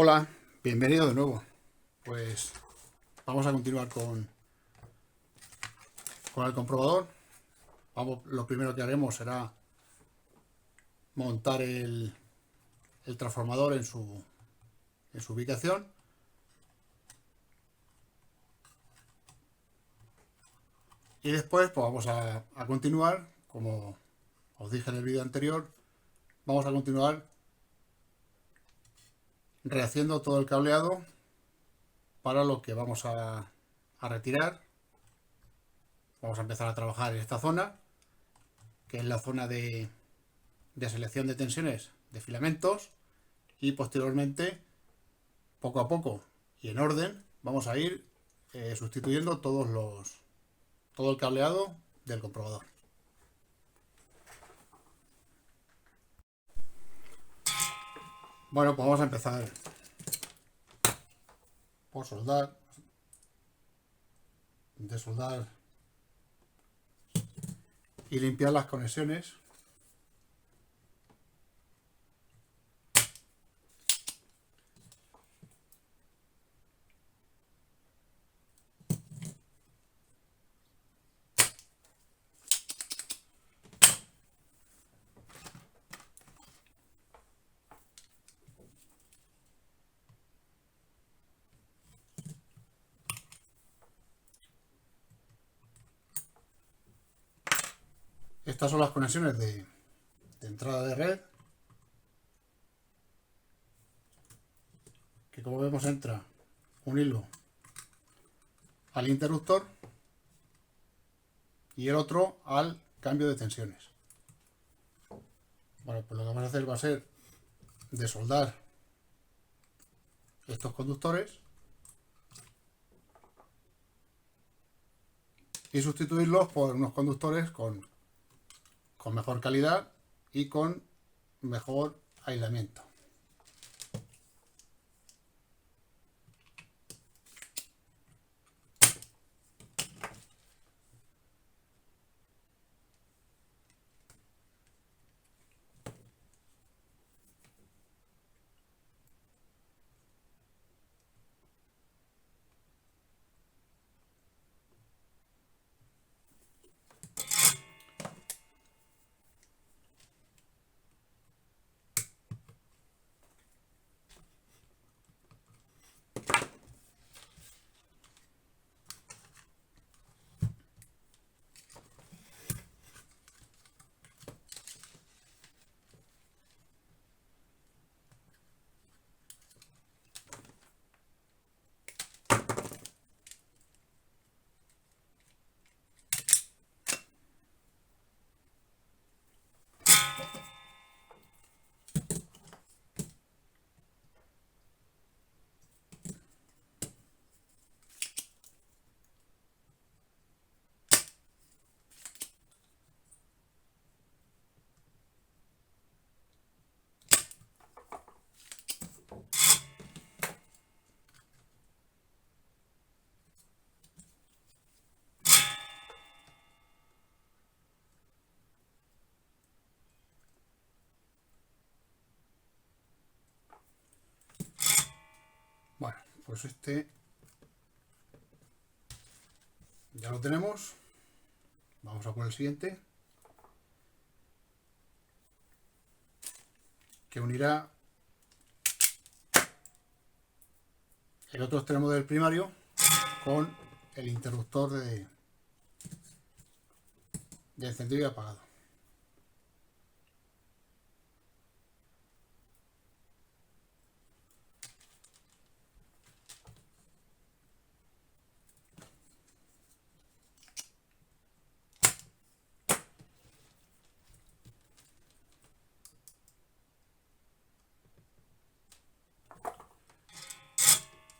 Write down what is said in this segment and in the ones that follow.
Hola, bienvenido de nuevo. Pues vamos a continuar con el comprobador. Lo primero que haremos será montar el transformador en su ubicación. Y después pues vamos a continuar, como os dije en el vídeo anterior, vamos a continuar rehaciendo todo el cableado para lo que vamos a retirar. Vamos a empezar a trabajar en esta zona, que es la zona de selección de tensiones de filamentos, y posteriormente, poco a poco y en orden, vamos a ir sustituyendo todo el cableado del comprobador. Bueno, pues vamos a empezar por desoldar y limpiar las conexiones. Estas son las conexiones de entrada de red, que como vemos entra un hilo al interruptor y el otro al cambio de tensiones. Bueno, pues lo que vamos a hacer va a ser desoldar estos conductores y sustituirlos por unos conductores con mejor calidad y con mejor aislamiento. Bueno, pues este ya lo tenemos. Vamos a por el siguiente, que unirá el otro extremo del primario con el interruptor de encendido y apagado.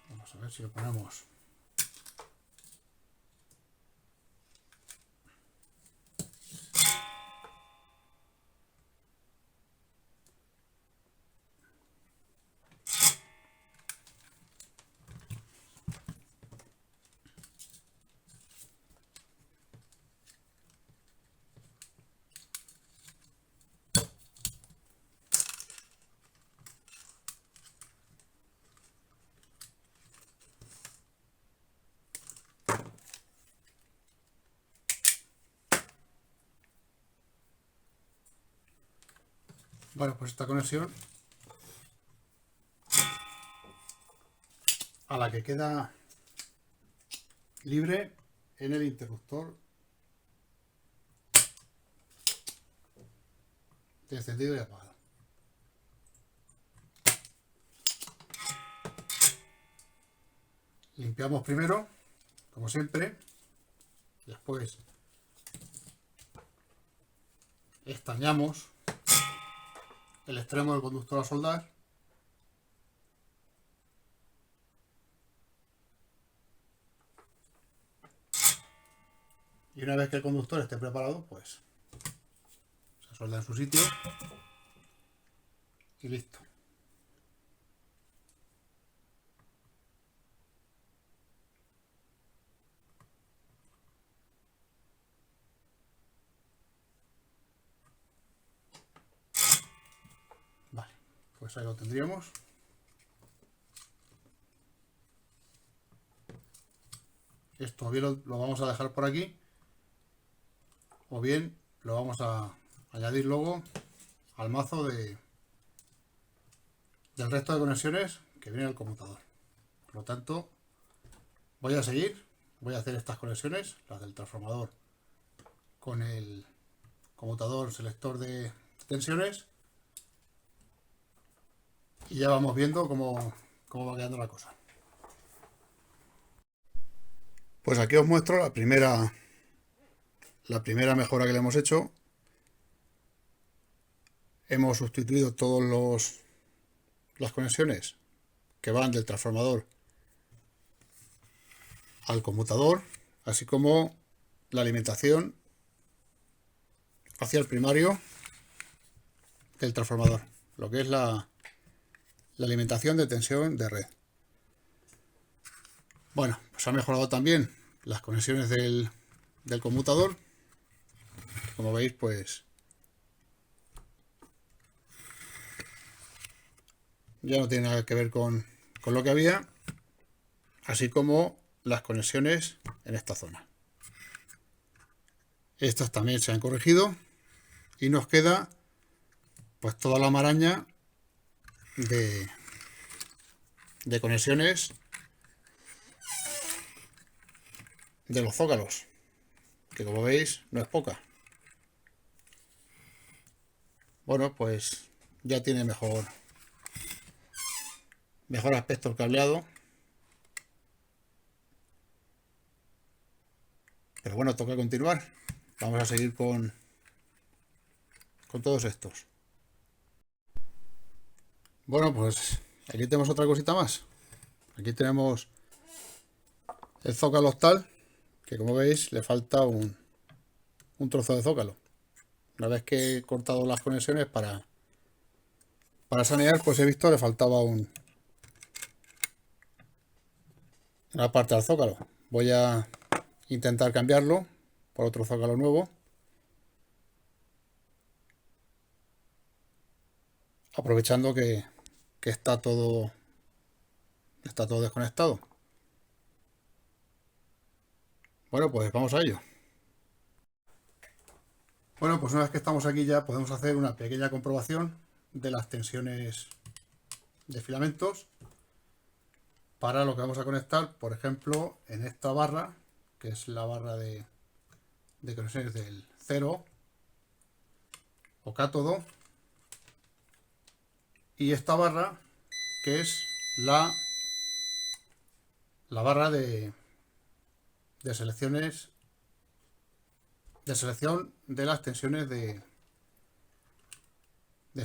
Vamos a ver si lo ponemos. Bueno, pues esta conexión a la que queda libre en el interruptor de encendido y apagado. Limpiamos primero, como siempre, después estañamos el extremo del conductor a soldar y una vez que el conductor esté preparado, pues se solda en su sitio y listo. Vale, pues ahí lo tendríamos. Esto o bien lo vamos a dejar por aquí, o bien lo vamos a añadir luego al mazo del resto de conexiones que viene el conmutador. Por lo tanto, voy a hacer estas conexiones, las del transformador con el conmutador selector de tensiones, y ya vamos viendo cómo va quedando la cosa. Pues aquí os muestro la primera mejora que le hemos hecho. Hemos sustituido todas las conexiones que van del transformador al conmutador, así como la alimentación hacia el primario del transformador, lo que es la alimentación de tensión de red. Bueno, pues ha mejorado también las conexiones del conmutador. Como veis, pues ya no tiene nada que ver con lo que había, así como las conexiones en esta zona. Estas también se han corregido y nos queda pues toda la maraña de conexiones de los zócalos, que como veis no es poca. Bueno, pues ya tiene mejor aspecto el cableado, pero bueno, toca continuar. Vamos a seguir con todos estos. Bueno, pues aquí tenemos otra cosita más. Aquí tenemos el zócalo octal, que como veis le falta un trozo de zócalo. Una vez que he cortado las conexiones para sanear, pues he visto que le faltaba una parte del zócalo. Voy a intentar cambiarlo por otro zócalo nuevo, aprovechando que está todo desconectado. Bueno, pues vamos a ello. Bueno, pues una vez que estamos aquí ya podemos hacer una pequeña comprobación de las tensiones de filamentos para lo que vamos a conectar, por ejemplo, en esta barra, que es la barra de conexiones del 0 o cátodo, y esta barra, que es la barra de selecciones de selección de las tensiones de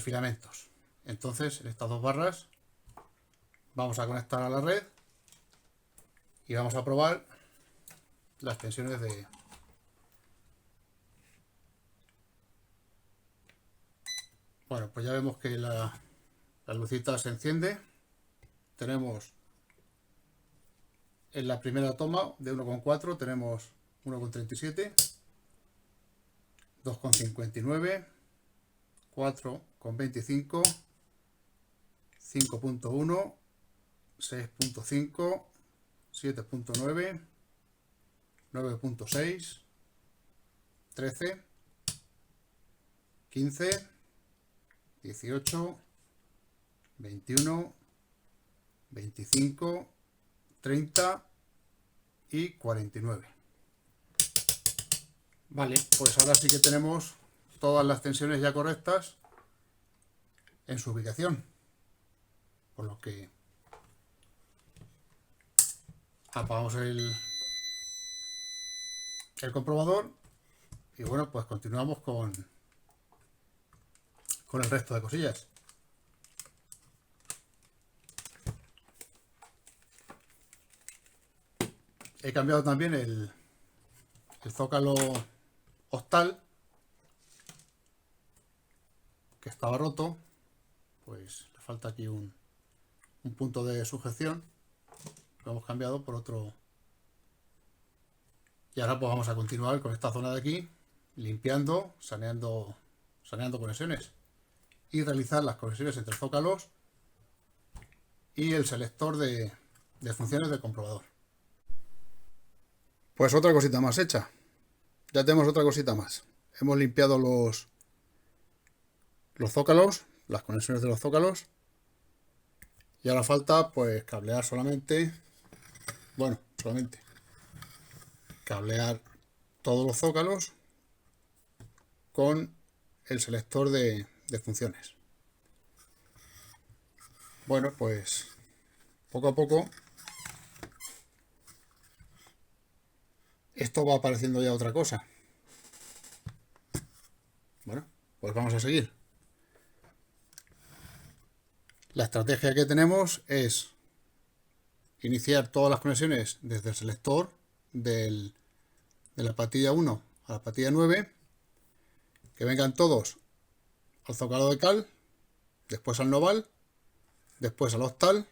filamentos. Entonces, en estas dos barras vamos a conectar a la red y vamos a probar las tensiones de bueno, pues ya vemos que la lucita se enciende. Tenemos en la primera toma de 1,4 tenemos 1,37, 2,59, 4,25, 5,1, 6,5, 7,9, 9,6, 13, 15, 18, 21, 25, 30 y 49. Vale, pues ahora sí que tenemos todas las tensiones ya correctas en su ubicación. Por lo que apagamos el comprobador y bueno, pues continuamos con el resto de cosillas. He cambiado también el zócalo octal, que estaba roto, pues le falta aquí un punto de sujeción. Lo hemos cambiado por otro. Y ahora pues vamos a continuar con esta zona de aquí, limpiando, saneando conexiones y realizar las conexiones entre zócalos y el selector de funciones del comprobador. Pues otra cosita más hecha. Ya tenemos otra cosita más. Hemos limpiado los zócalos, las conexiones de los zócalos. Y ahora falta pues cablear solamente cablear todos los zócalos con el selector de funciones. Bueno, pues poco a poco esto va apareciendo ya otra cosa. Bueno, pues vamos a seguir. La estrategia que tenemos es iniciar todas las conexiones desde el selector de la patilla 1 a la patilla 9, que vengan todos al zócalo de cal, después al noval, después al octal,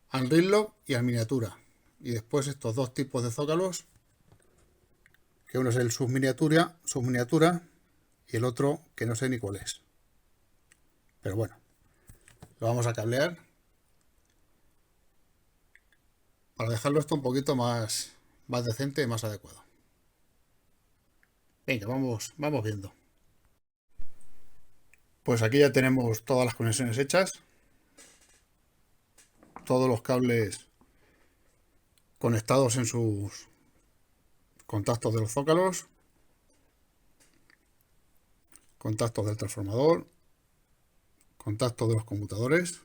al ringlock y al miniatura. Y después estos dos tipos de zócalos, que uno es el subminiatura y el otro que no sé ni cuál es. Pero bueno, lo vamos a cablear para dejarlo esto un poquito más decente y más adecuado. Venga, vamos viendo. Pues aquí ya tenemos todas las conexiones hechas, todos los cables conectados en sus contactos de los zócalos, contactos del transformador, contactos de los conmutadores.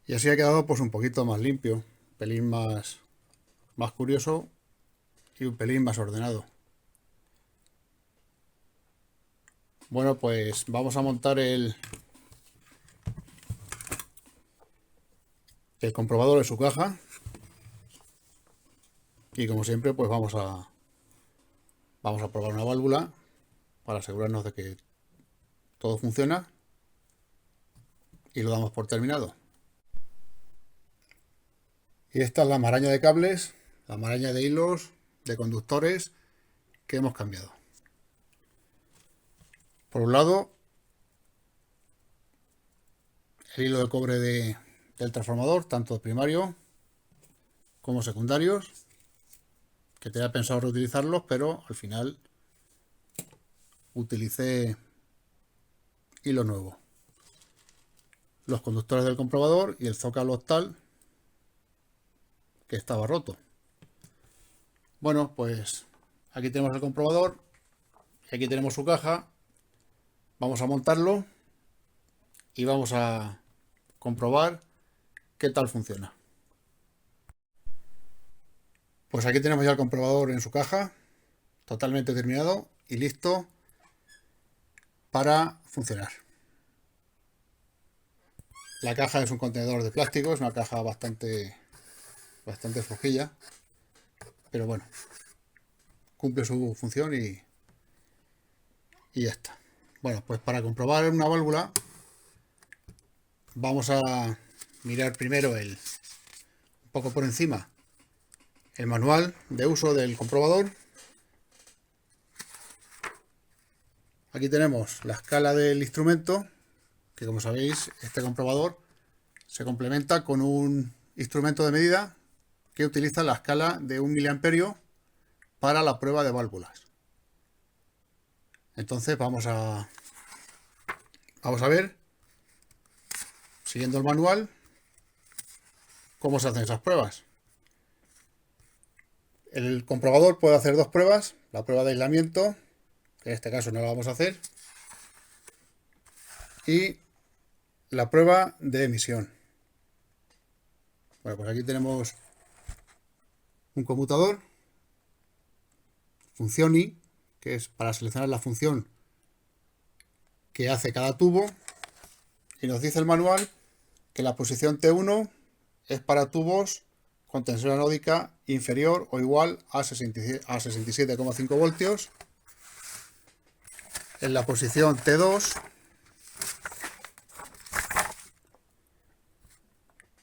Y así ha quedado pues un poquito más limpio, un pelín más curioso y un pelín más ordenado. Bueno, pues vamos a montar el comprobador en su caja. Y como siempre, pues vamos a probar una válvula para asegurarnos de que todo funciona y lo damos por terminado. Y esta es la maraña de cables, la maraña de hilos, de conductores que hemos cambiado. Por un lado, el hilo de cobre del transformador, tanto primario como secundarios, que tenía pensado reutilizarlos, pero al final utilicé hilo nuevo. Los conductores del comprobador y el zócalo octal, que estaba roto. Bueno, pues aquí tenemos el comprobador, aquí tenemos su caja. Vamos a montarlo y vamos a comprobar qué tal funciona. Pues aquí tenemos ya el comprobador en su caja, totalmente terminado y listo para funcionar. La caja es un contenedor de plástico, es una caja bastante flojilla, pero bueno, cumple su función y ya está. Bueno, pues para comprobar una válvula vamos a mirar primero un poco por encima el manual de uso del comprobador. Aquí tenemos la escala del instrumento, que como sabéis este comprobador se complementa con un instrumento de medida que utiliza la escala de 1 miliamperio para la prueba de válvulas. Entonces vamos a ver, siguiendo el manual, cómo se hacen esas pruebas. El comprobador puede hacer dos pruebas: la prueba de aislamiento, que en este caso no la vamos a hacer, y la prueba de emisión. Bueno, pues aquí tenemos un conmutador, función I, que es para seleccionar la función que hace cada tubo, y nos dice el manual que la posición T1 es para tubos con tensión anódica inferior o igual a 67,5 voltios. En la posición T2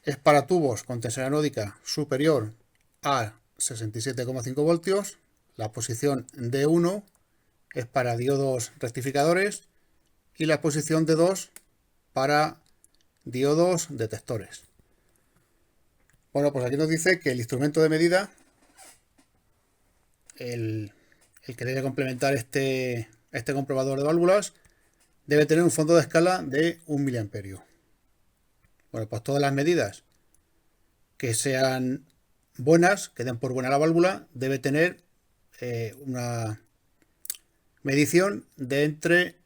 es para tubos con tensión anódica superior a 67,5 voltios. La posición D1 es para diodos rectificadores y la posición D2 para diodos detectores. Bueno, pues aquí nos dice que el instrumento de medida, el que debe complementar este comprobador de válvulas, debe tener un fondo de escala de 1 miliamperio. Bueno, pues todas las medidas que sean buenas, que den por buena la válvula, debe tener una medición de entre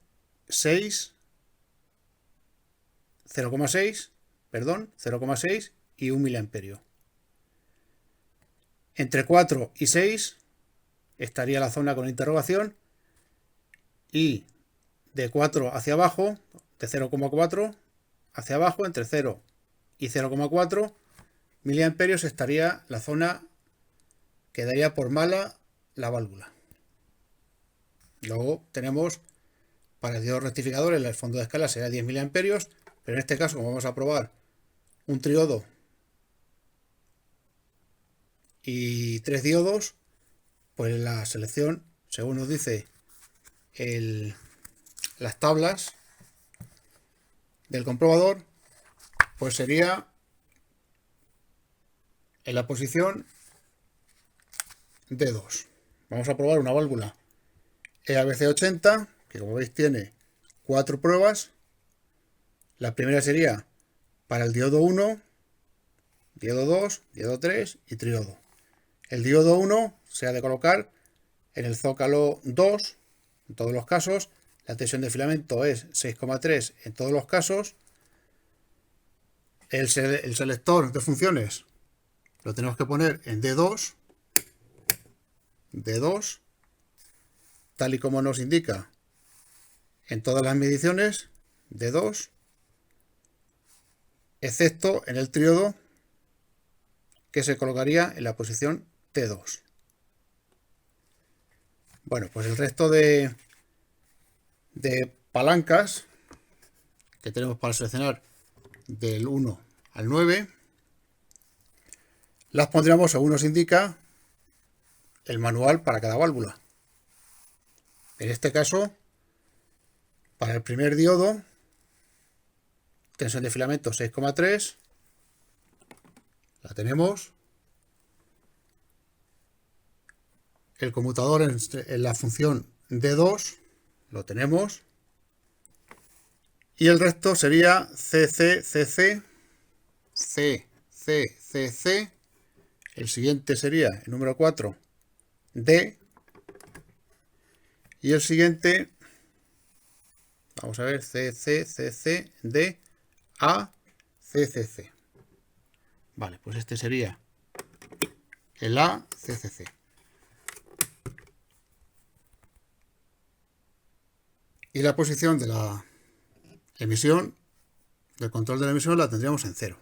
0,6 y 1 miliamperio. Entre 4 y 6 estaría la zona con interrogación, y de 4 hacia abajo, de 0,4 hacia abajo, entre 0 y 0,4 miliamperios estaría la zona que daría por mala la válvula. Luego tenemos para el diodo rectificador, el fondo de escala será 10 miliamperios, pero en este caso, como vamos a probar un triodo y 3 diodos, pues la selección, según nos dice las tablas del comprobador, pues sería en la posición D2. Vamos a probar una válvula EABC80, que como veis tiene 4 pruebas. La primera sería para el diodo 1, diodo 2, diodo 3 y triodo. El diodo 1 se ha de colocar en el zócalo 2 en todos los casos. La tensión de filamento es 6,3 en todos los casos. El selector de funciones lo tenemos que poner en D2, tal y como nos indica en todas las mediciones, D2, excepto en el triodo, que se colocaría en la posición T2. Bueno, pues el resto de palancas que tenemos para seleccionar del 1 al 9 las pondríamos según nos indica el manual para cada válvula. En este caso, para el primer diodo, tensión de filamento 6,3, la tenemos. El conmutador en la función D2 lo tenemos. Y el resto sería CC, CC, C, C, C, C. El siguiente sería el número 4, D. Y el siguiente, vamos a ver, C, C, C, C, D, A, C, C, C. Vale, pues este sería el A, C, C, C. Y la posición de la emisión, del control de la emisión, la tendríamos en 0.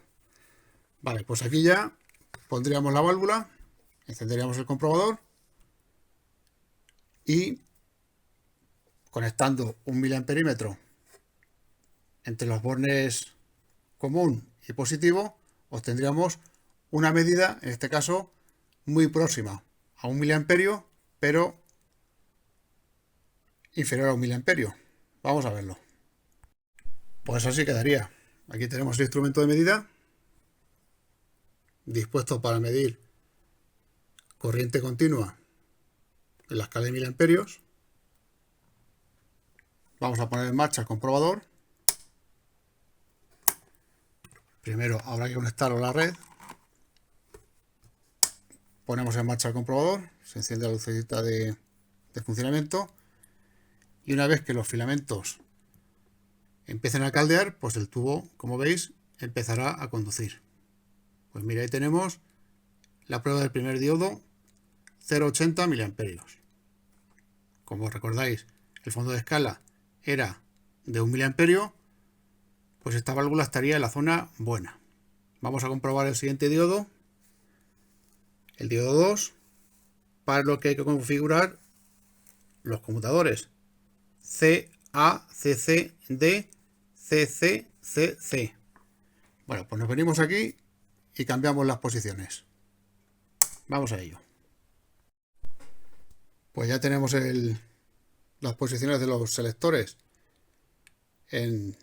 Vale, pues aquí ya pondríamos la válvula, encenderíamos el comprobador y conectando un miliamperímetro entre los bornes común y positivo, obtendríamos una medida, en este caso, muy próxima a 1 miliamperio, pero inferior a 1 miliamperio. Vamos a verlo. Pues así quedaría. Aquí tenemos el instrumento de medida dispuesto para medir corriente continua en la escala de miliamperios. Vamos a poner en marcha el comprobador. Primero habrá que conectarlo a la red. Ponemos en marcha el comprobador, se enciende la lucecita de funcionamiento y una vez que los filamentos empiecen a caldear, pues el tubo, como veis, empezará a conducir. Pues mira, ahí tenemos la prueba del primer diodo, 0,80 miliamperios. Como recordáis, el fondo de escala era de 1 miliamperio, pues esta válvula estaría en la zona buena. Vamos a comprobar el siguiente diodo, el diodo 2, para lo que hay que configurar los conmutadores C, A, CC, D, CC, CC. Bueno, pues nos venimos aquí y cambiamos las posiciones. Vamos a ello. Pues ya tenemos las posiciones de los selectores en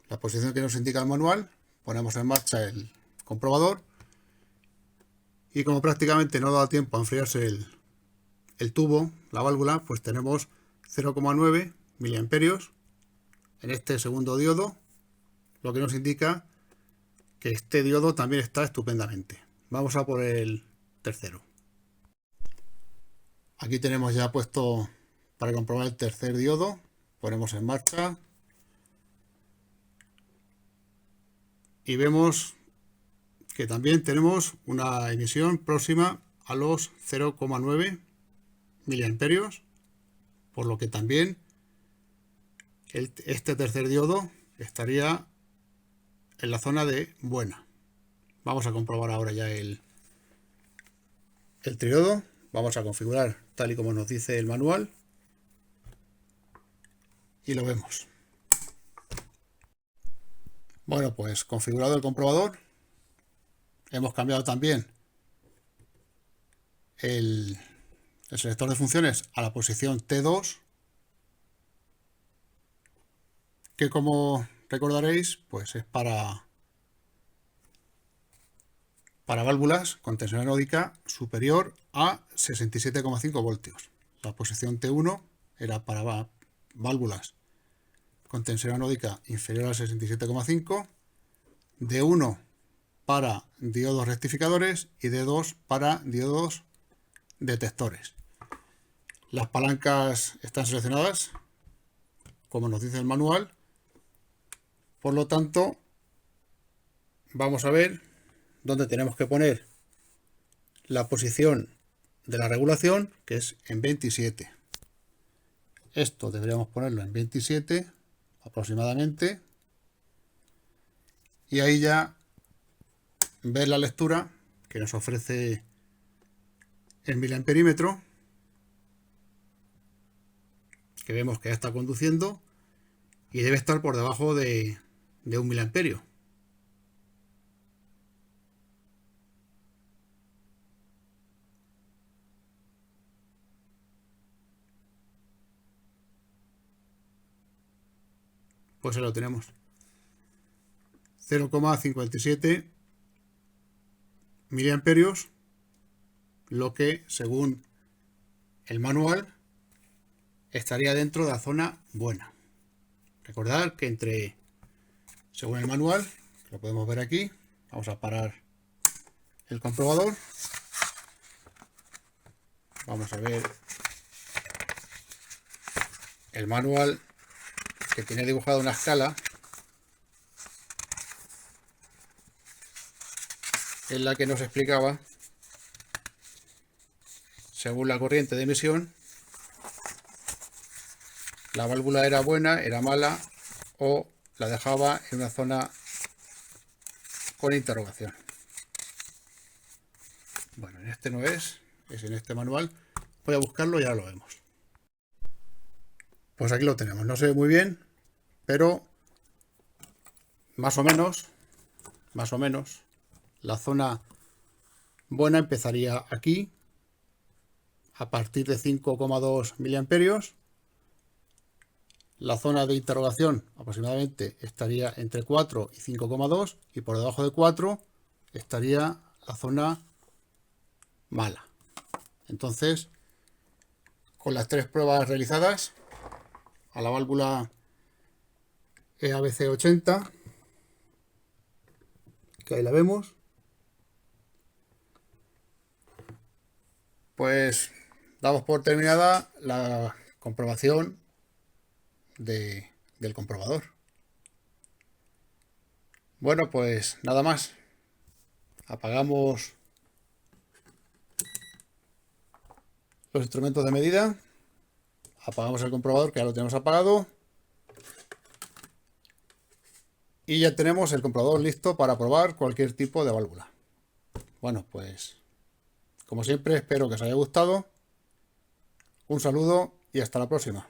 la posición que nos indica el manual. Ponemos en marcha el comprobador y como prácticamente no da tiempo a enfriarse el tubo, la válvula, pues tenemos 0,9 miliamperios en este segundo diodo, lo que nos indica que este diodo también está estupendamente. Vamos a por el tercero. Aquí tenemos ya puesto para comprobar el tercer diodo. Ponemos en marcha y vemos que también tenemos una emisión próxima a los 0,9 miliamperios, por lo que también este tercer diodo estaría en la zona de buena. Vamos a comprobar ahora ya el triodo. Vamos a configurar tal y como nos dice el manual y lo vemos. Bueno, pues configurado el comprobador, hemos cambiado también el selector de funciones a la posición T2, que como recordaréis, pues es para válvulas con tensión anódica superior a 67,5 voltios. La posición T1 era para válvulas con tensión anódica inferior a 67,5, D1 para diodos rectificadores y D2 para diodos detectores. Las palancas están seleccionadas como nos dice el manual, por lo tanto vamos a ver dónde tenemos que poner la posición de la regulación, que es en 27. Esto deberíamos ponerlo en 27 aproximadamente y ahí ya ver la lectura que nos ofrece el miliamperímetro, que vemos que ya está conduciendo y debe estar por debajo de 1 miliamperio. Pues ahí lo tenemos. 0,57 miliamperios, lo que según el manual estaría dentro de la zona buena. Recordad que según el manual, lo podemos ver aquí, vamos a parar el comprobador, vamos a ver el manual, que tiene dibujada una escala en la que nos explicaba, según la corriente de emisión, la válvula era buena, era mala o la dejaba en una zona con interrogación. Bueno, en este no es en este manual. Voy a buscarlo y ya lo vemos. Pues aquí lo tenemos. No se ve muy bien, pero más o menos, la zona buena empezaría aquí, a partir de 5,2 miliamperios. La zona de interrogación aproximadamente estaría entre 4 y 5,2 y por debajo de 4 estaría la zona mala. Entonces, con las tres pruebas realizadas, a la válvula EABC 80, que ahí la vemos. Pues damos por terminada la comprobación del comprobador. Bueno, pues nada más. Apagamos los instrumentos de medida. Apagamos el comprobador, que ya lo tenemos apagado. Y ya tenemos el comprobador listo para probar cualquier tipo de válvula. Bueno, pues como siempre espero que os haya gustado. Un saludo y hasta la próxima.